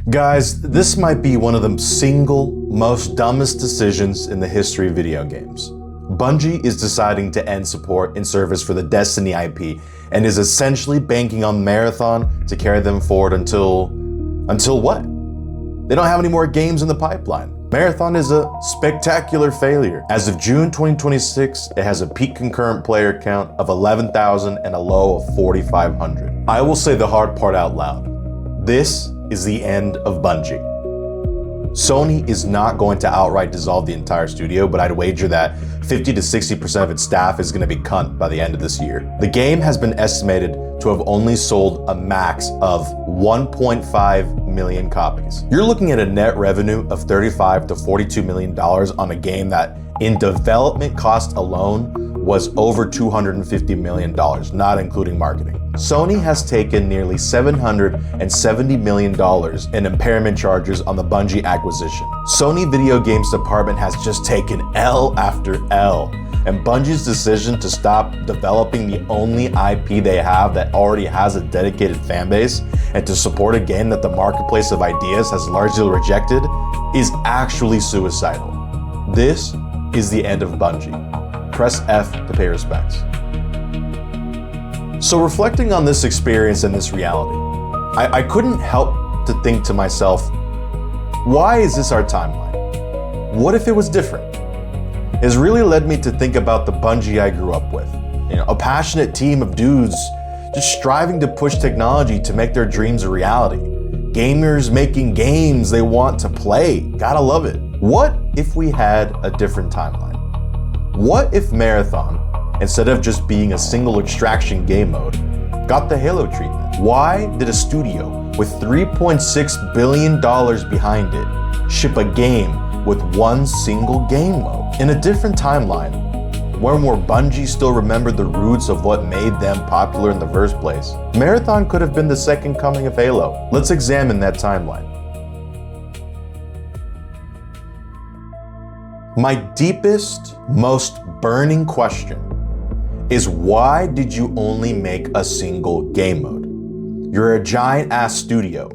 Guys, this might be one of the single most dumbest decisions in the history of video games. Bungie is deciding to end support and service for the Destiny IP and is essentially banking on Marathon to carry them forward until what? They don't have any more games in the pipeline. Marathon is a spectacular failure. As of June 2026, it has a peak concurrent player count of 11,000 and a low of 4,500. I will say the hard part out loud. This is the end of Bungie. Sony is not going to outright dissolve the entire studio, but I'd wager that 50 to 60% of its staff is going to be cut by the end of this year. The game has been estimated to have only sold a max of 1.5 million copies. You're looking at a net revenue of $35 to $42 million on a game that, in development cost alone, was over $250 million, not including marketing. Sony has taken nearly $770 million in impairment charges on the Bungie acquisition. Sony Video Games department has just taken L after L, and Bungie's decision to stop developing the only IP they have that already has a dedicated fan base and to support a game that the marketplace of ideas has largely rejected is actually suicidal. This is the end of Bungie. Press F to pay respects. So reflecting on this experience and this reality, I couldn't help to think to myself, why is this our timeline? What if it was different? It's really led me to think about the Bungie I grew up with. A passionate team of dudes just striving to push technology to make their dreams a reality. Gamers making games they want to play. Gotta love it. What if we had a different timeline? What if Marathon, instead of just being a single extraction game mode, got the Halo treatment? Why did a studio with $3.6 billion behind it ship a game with one single game mode? In a different timeline, when where Bungie still remembered the roots of what made them popular in the first place, Marathon could have been the second coming of Halo. Let's examine that timeline. My deepest, most burning question is, why did you only make a single game mode? You're a giant ass studio.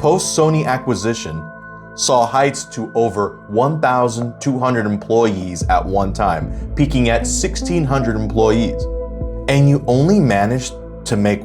Post Sony acquisition saw heights to over 1,200 employees at one time, peaking at 1,600 employees. And you only managed to make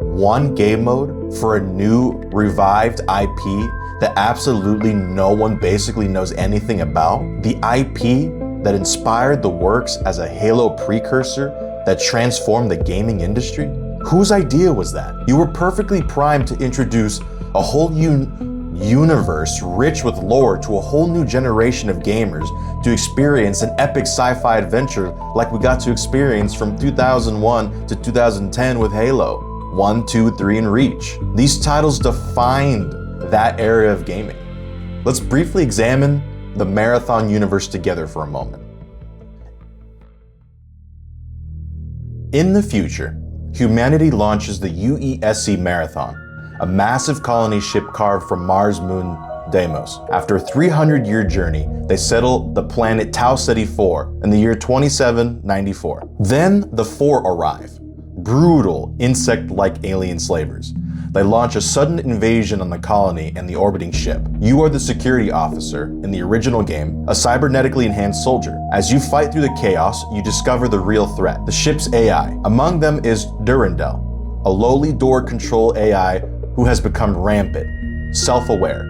one game mode for a new revived IP that absolutely no one basically knows anything about? The IP that inspired the works as a Halo precursor that transformed the gaming industry? Whose idea was that? You were perfectly primed to introduce a whole universe rich with lore to a whole new generation of gamers to experience an epic sci-fi adventure like we got to experience from 2001 to 2010 with Halo 1, 2, 3, and Reach. These titles defined that era of gaming. Let's briefly examine the Marathon universe together for a moment. In the future, humanity launches the UESC Marathon, a massive colony ship carved from Mars moon Deimos. After a 300-year journey, they settle the planet Tau Ceti 4 in the year 2794. Then the Four arrive, brutal insect-like alien slavers. They launch a sudden invasion on the colony and the orbiting ship. You are the security officer in the original game, a cybernetically enhanced soldier. As you fight through the chaos, you discover the real threat, the ship's AI. Among them is Durandal, a lowly door control AI who has become rampant, self-aware,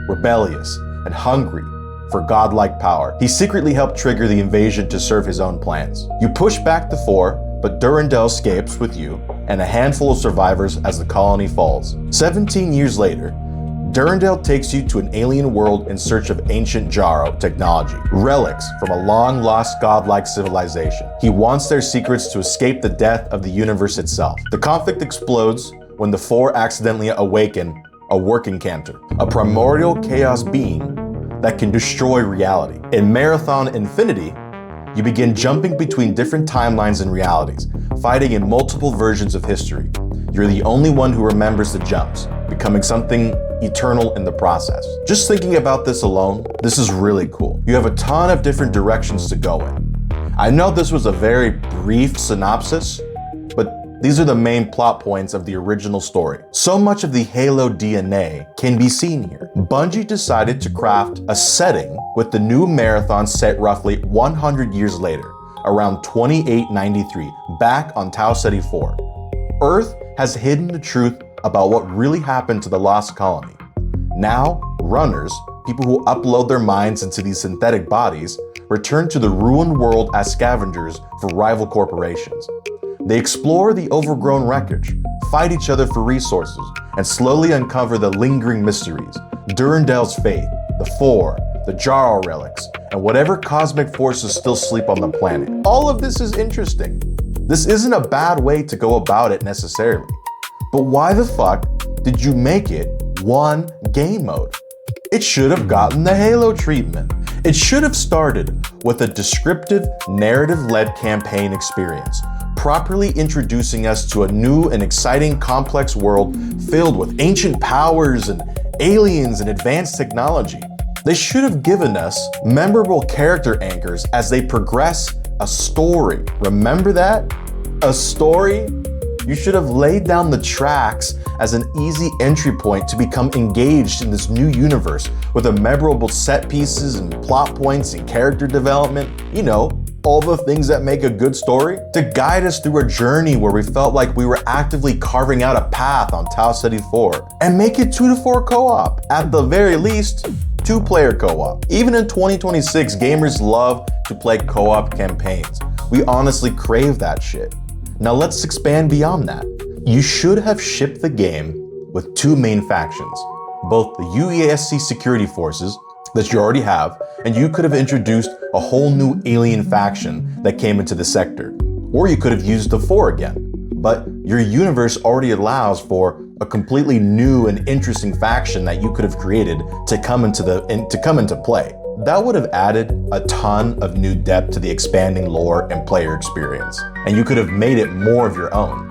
rebellious, and hungry for godlike power. He secretly helped trigger the invasion to serve his own plans. You push back the Four, but Durandal escapes with you and a handful of survivors as the colony falls. 17 years later, Durandal takes you to an alien world in search of ancient Jaro technology, relics from a long-lost godlike civilization. He wants their secrets to escape the death of the universe itself. The conflict explodes when the Four accidentally awaken a working Cantor, a primordial chaos being that can destroy reality. In Marathon Infinity, you begin jumping between different timelines and realities, fighting in multiple versions of history. You're the only one who remembers the jumps, becoming something eternal in the process. Just thinking about this alone, this is really cool. You have a ton of different directions to go in. I know this was a very brief synopsis, but These are the main plot points of the original story. So much of the Halo DNA can be seen here. Bungie decided to craft a setting with the new Marathon set roughly 100 years later, around 2893, back on Tau Ceti 4. Earth has hidden the truth about what really happened to the Lost Colony. Now, runners, people who upload their minds into these synthetic bodies, return to the ruined world as scavengers for rival corporations. They explore the overgrown wreckage, fight each other for resources, and slowly uncover the lingering mysteries, Durandal's fate, the Four, the Jarl relics, and whatever cosmic forces still sleep on the planet. All of this is interesting. This isn't a bad way to go about it necessarily. But why the fuck did you make it one game mode? It should have gotten the Halo treatment. It should have started with a descriptive, narrative-led campaign experience, properly introducing us to a new and exciting complex world filled with ancient powers and aliens and advanced technology. They should have given us memorable character anchors as they progress a story. Remember that? A story? You should have laid down the tracks as an easy entry point to become engaged in this new universe with a memorable set pieces and plot points and character development. You know, all the things that make a good story, to guide us through a journey where we felt like we were actively carving out a path on Tau Ceti 4, and make it 2 to 4 co-op. At the very least, 2-player co-op. Even in 2026, gamers love to play co-op campaigns. We honestly crave that shit. Now let's expand beyond that. You should have shipped the game with 2 main factions, both the UESC security forces that you already have, and you could have introduced a whole new alien faction that came into the sector. Or you could have used the 4 again. But your universe already allows for a completely new and interesting faction that you could have created to come into play. That would have added a ton of new depth to the expanding lore and player experience, and you could have made it more of your own.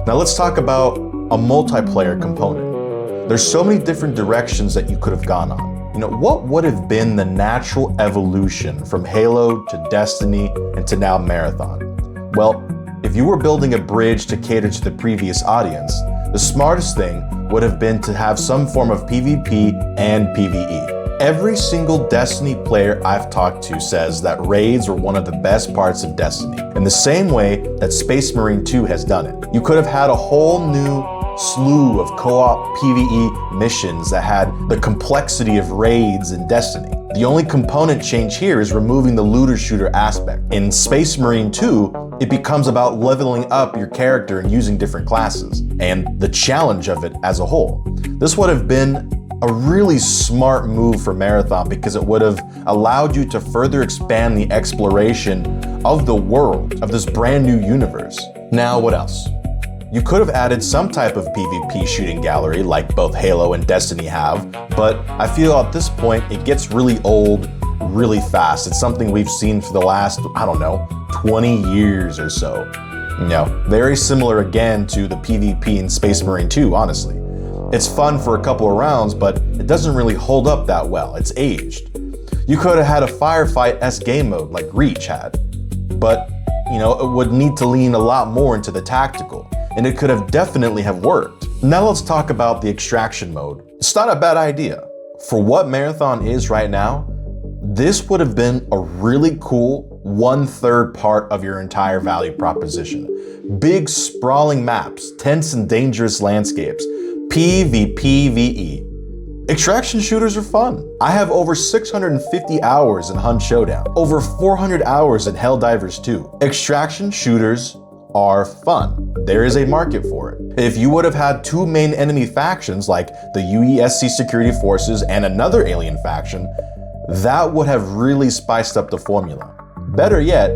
Now let's talk about a multiplayer component. There's so many different directions that you could have gone on. You know, what would have been the natural evolution from Halo to Destiny and to now Marathon? Well, if you were building a bridge to cater to the previous audience, the smartest thing would have been to have some form of PvP and PvE. Every single Destiny player I've talked to says that raids were one of the best parts of Destiny, in the same way that Space Marine 2 has done it. You could have had a whole new slew of co-op PvE missions that had the complexity of raids in Destiny. The only component change here is removing the looter-shooter aspect. In Space Marine 2, it becomes about leveling up your character and using different classes, and the challenge of it as a whole. This would have been a really smart move for Marathon because it would have allowed you to further expand the exploration of the world, of this brand new universe. Now, what else? You could have added some type of PvP shooting gallery like both Halo and Destiny have, but I feel at this point it gets really old really fast. It's something we've seen for the last, 20 years or so. You know, very similar again to the PvP in Space Marine 2, honestly. It's fun for a couple of rounds, but it doesn't really hold up that well. It's aged. You could have had a firefight-esque game mode like Reach had, but it would need to lean a lot more into the tactical, and it could have definitely have worked. Now let's talk about the extraction mode. It's not a bad idea. For what Marathon is right now, this would have been a really cool 1/3 part of your entire value proposition. Big sprawling maps, tense and dangerous landscapes, PvPvE. Extraction shooters are fun. I have over 650 hours in Hunt Showdown, over 400 hours in Helldivers 2. Extraction shooters are fun. There is a market for it. If you would have had 2 main enemy factions like the UESC security forces and another alien faction, that would have really spiced up the formula. Better yet,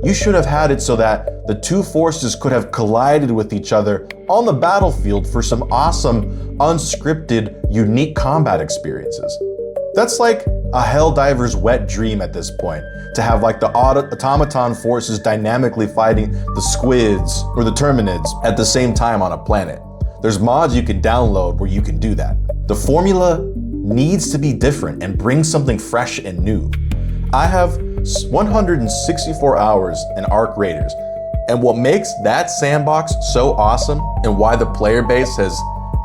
you should have had it so that the 2 forces could have collided with each other on the battlefield for some awesome, unscripted, unique combat experiences. That's like a Helldiver's wet dream at this point, to have like the automaton forces dynamically fighting the squids or the terminids at the same time on a planet. There's mods you can download where you can do that. The formula needs to be different and bring something fresh and new. I have 164 hours in Arc Raiders, And what makes that sandbox so awesome and why the player base has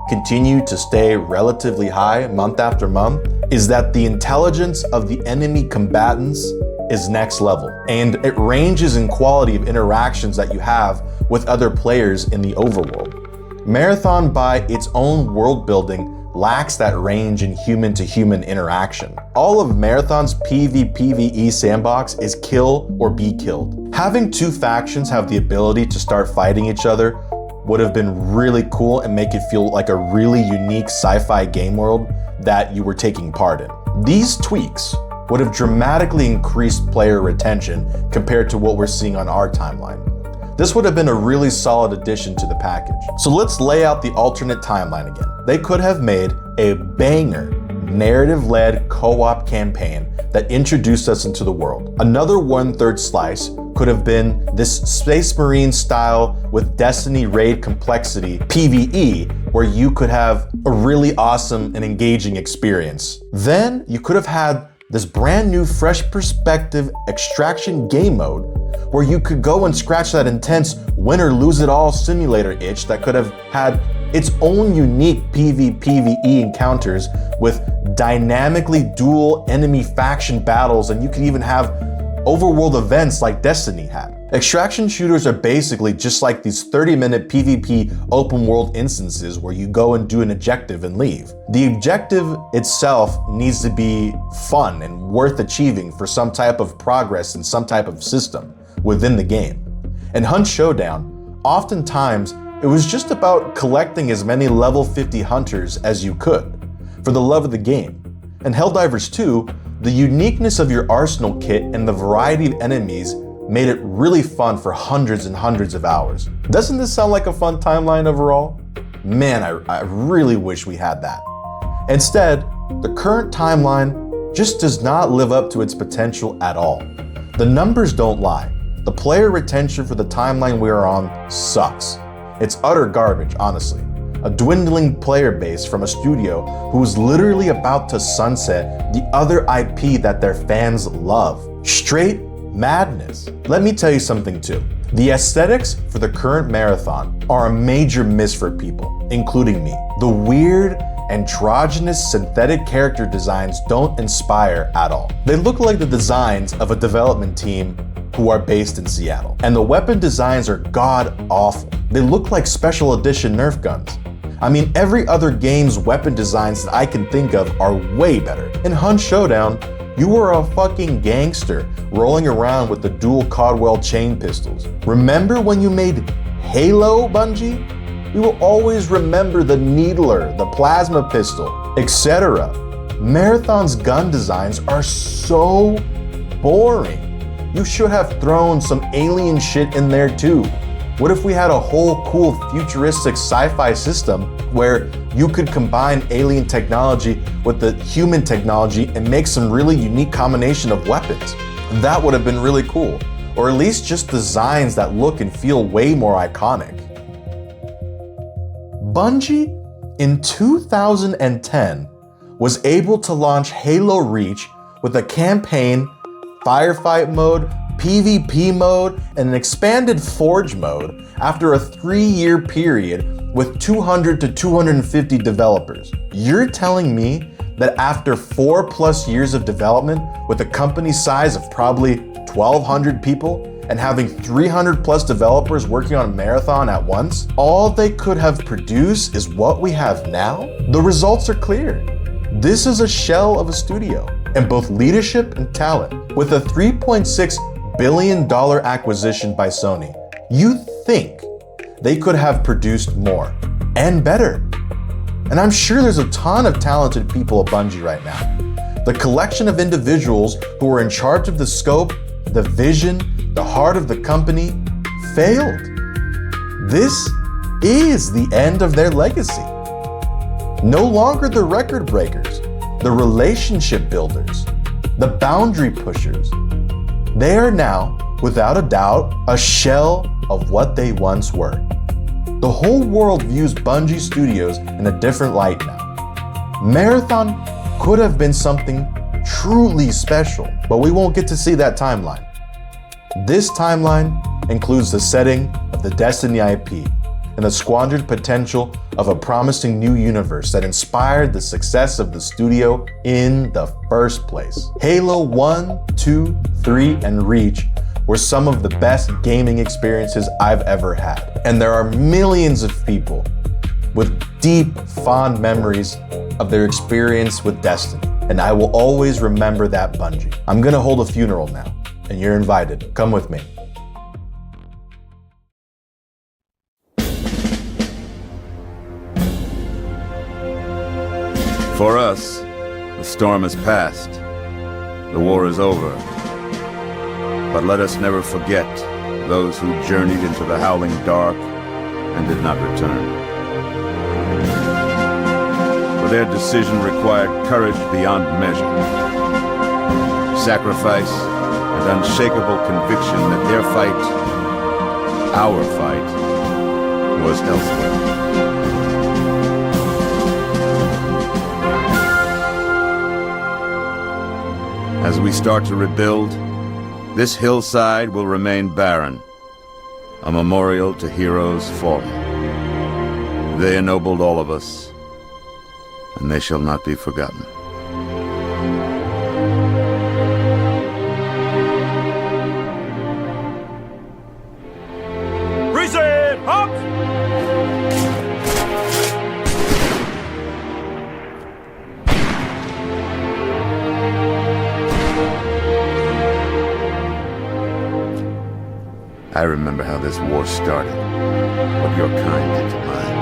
continued to stay relatively high month after month is that the intelligence of the enemy combatants is next level. And it ranges in quality of interactions that you have with other players in the overworld. Marathon, by its own world building, lacks that range in human-to-human interaction. All of Marathon's PvPvE sandbox is kill or be killed. Having two factions have the ability to start fighting each other would have been really cool and make it feel like a really unique sci-fi game world that you were taking part in. These tweaks would have dramatically increased player retention compared to what we're seeing on our timeline. This would have been a really solid addition to the package. So let's lay out the alternate timeline again. They could have made a banger, narrative-led co-op campaign that introduced us into the world. Another 1/3 slice could have been this Space Marine style with Destiny raid complexity PvE, where you could have a really awesome and engaging experience. Then you could have had this brand new fresh perspective extraction game mode where you could go and scratch that intense win or lose it all simulator itch that could have had its own unique PvPvE encounters with dynamically dual enemy faction battles, and you could even have overworld events like Destiny had. Extraction shooters are basically just like these 30-minute PvP open world instances where you go and do an objective and leave. The objective itself needs to be fun and worth achieving for some type of progress and some type of system within the game. In Hunt Showdown, oftentimes it was just about collecting as many level 50 hunters as you could for the love of the game. In Helldivers 2, the uniqueness of your arsenal kit and the variety of enemies made it really fun for hundreds and hundreds of hours. Doesn't this sound like a fun timeline overall? Man, I really wish we had that. Instead, the current timeline just does not live up to its potential at all. The numbers don't lie. The player retention for the timeline we are on sucks. It's utter garbage, honestly. A dwindling player base from a studio who's literally about to sunset the other IP that their fans love. Straight madness. Let me tell you something too. The aesthetics for the current Marathon are a major miss for people, including me. The weird, androgynous synthetic character designs don't inspire at all. They look like the designs of a development team who are based in Seattle. And the weapon designs are god awful. They look like special edition Nerf guns. I mean, every other game's weapon designs that I can think of are way better. In Hunt Showdown, you were a fucking gangster rolling around with the dual Caldwell chain pistols. Remember when you made Halo, Bungie? We will always remember the Needler, the plasma pistol, etc. Marathon's gun designs are so boring. You should have thrown some alien shit in there too. What if we had a whole cool futuristic sci-fi system where you could combine alien technology with the human technology and make some really unique combination of weapons? That would have been really cool. Or at least just designs that look and feel way more iconic. Bungie, in 2010, was able to launch Halo Reach with a campaign, firefight mode, PvP mode, and an expanded Forge mode after a 3-year period with 200 to 250 developers. You're telling me that after 4+ years of development with a company size of probably 1,200 people and having 300+ developers working on Marathon at once, all they could have produced is what we have now? The results are clear. This is a shell of a studio in both leadership and talent. With a $3.6 billion acquisition by Sony, you think they could have produced more and better. And I'm sure there's a ton of talented people at Bungie right now. The collection of individuals who were in charge of the scope, the vision, the heart of the company failed. This is the end of their legacy. No longer the record breakers, the relationship builders, the boundary pushers. They are now, without a doubt, a shell of what they once were. The whole world views Bungie Studios in a different light now. Marathon could have been something truly special, but we won't get to see that timeline. This timeline includes the setting of the Destiny IP and the squandered potential of a promising new universe that inspired the success of the studio in the first place. Halo 1, 2, 3, and Reach were some of the best gaming experiences I've ever had. And there are millions of people with deep, fond memories of their experience with Destiny. And I will always remember that, Bungie. I'm gonna hold a funeral now, and you're invited. Come with me. For us, the storm has passed. The war is over. But let us never forget those who journeyed into the howling dark and did not return. For their decision required courage beyond measure, sacrifice, and unshakable conviction that their fight, our fight, was elsewhere. As we start to rebuild, this hillside will remain barren, a memorial to heroes fallen. They ennobled all of us, and they shall not be forgotten. Reset! Up! I remember how this war started, what your kind did to mine.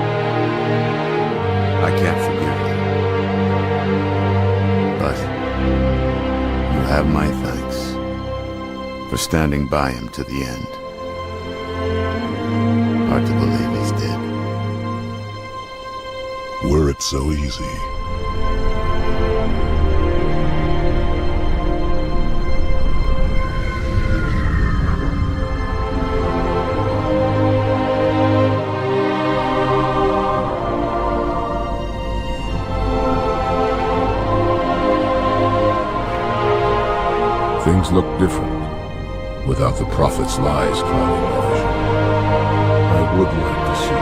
I can't forgive you, but you have my thanks for standing by him to the end. Hard to believe he's dead. Were it so easy. Things look different without the Prophet's lies clouding my vision. I would like to see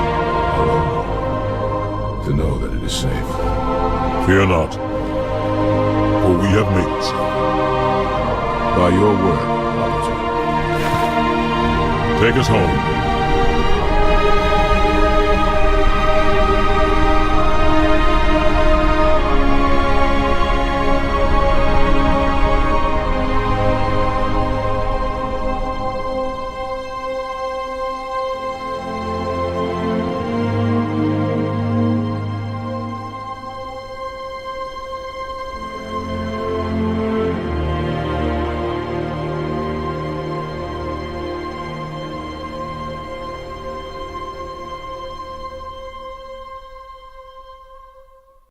our own world, to know that it is safe. Fear not, for we have made it safe. By your word, Prophet. Take us home.